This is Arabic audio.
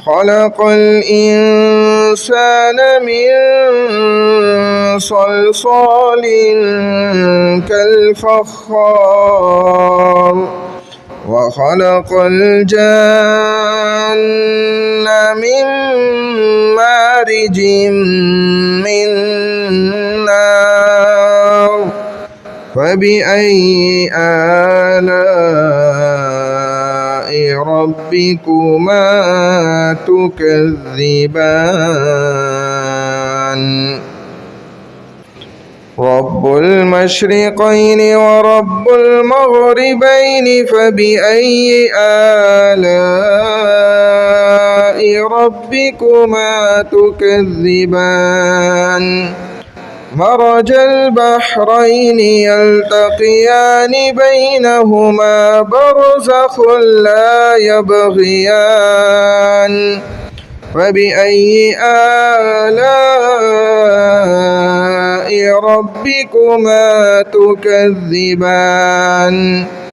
خلق الإنسان من صلصال كالفخار وخلق الجن من مارج من نار فبأي آلاء ربكما تكذبان رب المشرقين ورب المغربين فبأي آلاء ربكما تكذبان مرج البحرين يلتقيان بينهما برزخ لا يبغيان فبأي آلاء ربكما تكذبان